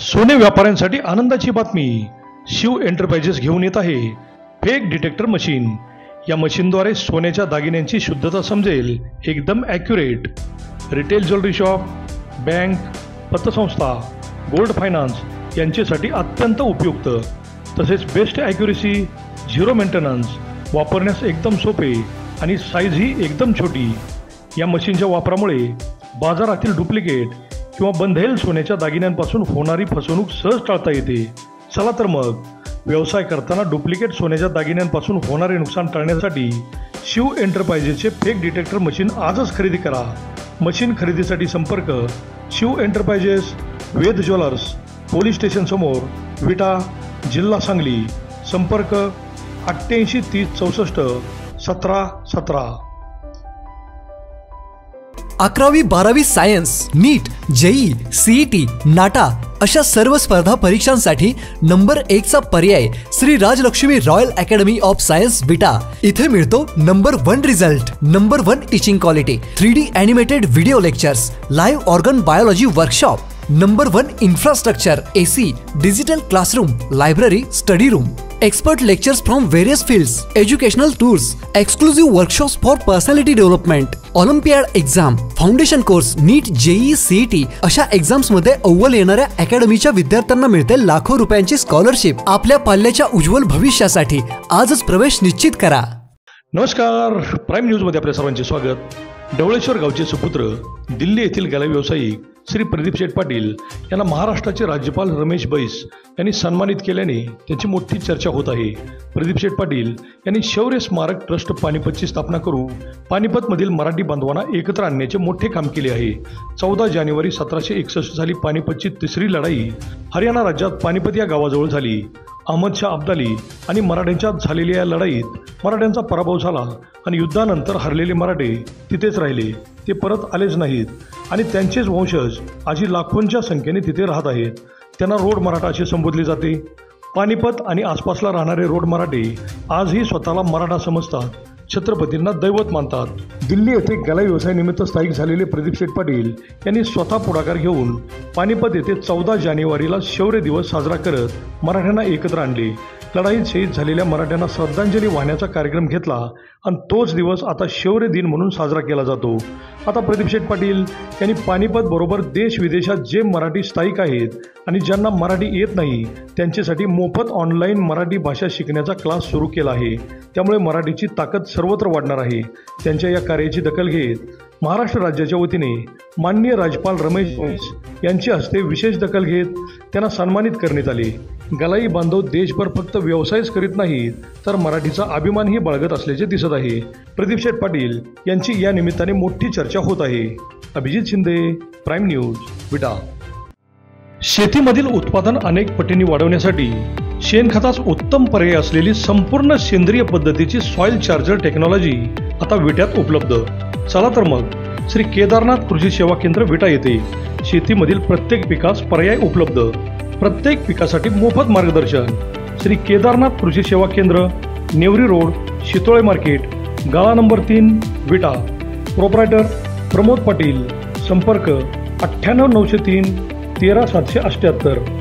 सोने व्यापाऱ्यांसाठी आनंदाची बातमी. शिव एंटरप्राइजेस घेऊन येत आहे फेक डिटेक्टर मशीन. या मशीनद्वारे सोन्याच्या दागिन्यांची शुद्धता समजेल, एकदम accurate. Retail jewellery shop, bank, पतसंस्था, गोल्ड फायनान्स यांच्यासाठी अत्यंत उपयुक्त. तसेच बेस्ट ॲक्युरेसी, झिरो मेंटेनन्स, वापरण्यास एकदम सोपे आणि साईजही एकदम छोटी. या मशीनच्या वापरामुळे बाजारातील डुप्लिकेट किंवा बंधेल सोन्याच्या दागिन्यांपासून होणारी फसवणूक सहज टाळता येते. चला तर मग व्यवसाय करताना डुप्लिकेट सोन्याच्या दागिन्यांपासून होणारे नुकसान टाळण्यासाठी शिव एंटरप्राइजेसचे फेक डिटेक्टर मशीन आजच खरेदी करा. मशीन खरेदीसाठी संपर्क शिव एंटरप्राइजेस, वेद ज्वेलर्स, पोलीस स्टेशन समोर, विटा, जिल्हा सांगली. संपर्क 88 30 64 17 17. 11वी 12वी science, NEET, JEE, CET, NATA अशा सर्व स्पर्धा परीक्षांसाठी नंबर 1 चा पर्याय Shri Rajlakshmi royal academy of science Vita. इथे मिळतो number 1 result, number 1 teaching quality, 3D animated video lectures, live organ biology workshop, number 1 infrastructure, AC, digital classroom, library, study room, expert lectures from various fields, educational tours, exclusive workshops for personality development, Olympiad exam, foundation course, NEET, JEE, CET अशा exams मध्ये अव्वल येणाऱ्या अकॅडमीच्या विद्यार्थ्यांना मिळते लाखो रुपयांची scholarship. आपल्या पाल्याच्या उज्ज्वल भविष्यासाठी आजच प्रवेश निश्चित करा. नमस्कार, प्राईम न्यूजमध्ये आपल्या सर्वांचे स्वागत. ढवळेश्वर गावचे सुपुत्र, दिल्ली येथील गॅला व्यावसायिक श्री प्रदीप शेठ पाटील यांना महाराष्ट्राचे राज्यपाल रमेश बैस यांनी सन्मानित केल्याने त्यांची मोठी चर्चा होत आहे. प्रदीप शेठ पाटील यांनी शौर्य स्मारक ट्रस्ट पानिपतची स्थापना करून पानिपतमधील मराठी बांधवांना एकत्र आणण्याचे मोठे काम केले आहे. 14 जानेवारी 1761 साली पानिपतची तिसरी लढाई हरियाणा राज्यात पानिपत या गावाजवळ झाली. अहमद शाह अब्दाली आणि मराठ्यांच्यात झालेल्या या लढाईत मराठ्यांचा पराभव झाला आणि युद्धानंतर हरलेले मराठे तिथेच राहिले. ते परत आलेच नाहीत आणि त्यांचेच वंशज आजी लाखोंच्या संख्येने तिथे राहत आहेत. त्यांना रोड मराठा असे संबोधले जाते. पानिपत आणि आसपासला राहणारे रोड मराठे आजही स्वतःला मराठा समजतात, छत्रपतींना दैवत मानतात. दिल्ली येथे गॅला व्यवसायानिमित्त स्थायिक झालेले प्रदीप शेठ पाटील यांनी स्वतः पुढाकार घेऊन पानिपत येथे 14 जानेवारीला शौर्य दिवस साजरा करत मराठ्यांना एकत्र आणले. लढाईत शहीद झालेल्या मराठ्यांना श्रद्धांजली वाहण्याचा कार्यक्रम घेतला आणि तोच दिवस आता शौर्य दिन म्हणून साजरा केला जातो. आता प्रदीप शेठ पाटील यांनी पानिपत बरोबर देश विदेशात जे मराठी स्थायिक आहेत आणि ज्यांना मराठी येत नाही त्यांच्यासाठी मोफत ऑनलाईन मराठी भाषा शिकण्याचा क्लास सुरू केला आहे. त्यामुळे मराठीची ताकद सर्वत्र वाढणार आहे. त्यांच्या या कार्याची दखल घेत महाराष्ट्र राज्याच्या वतीने माननीय राज्यपाल रमेश बैस यांच्या हस्ते विशेष दखल घेत त्यांना सन्मानित करण्यात आले. गलाई बांधव देशभर फक्त व्यवसायच करीत नाहीत तर मराठीचा अभिमानही बाळगत असल्याचे दिसत आहे. प्रदीप शेठ पाटील यांची या निमित्ताने मोठी चर्चा होत आहे. अभिजित शिंदे, प्राईम न्यूज, विटा. शेतीमधील उत्पादन अनेक पटींनी वाढवण्यासाठी शेणखतास उत्तम पर्याय असलेली संपूर्ण सेंद्रिय पद्धतीची सॉइल चार्जर टेक्नॉलॉजी आता विट्यात उपलब्ध. चला तर मग श्री केदारनाथ कृषी सेवा केंद्र विटा येथे शेतीमधील प्रत्येक पिकास पर्याय उपलब्ध. प्रत्येक पिकासाठी मोफत मार्गदर्शन. श्री केदारनाथ कृषी सेवा केंद्र, नेवरी रोड, शितोळे मार्केट, गाळा नंबर 3, विटा. प्रोप्रायटर प्रमोद पाटील. संपर्क 98 903 13 778.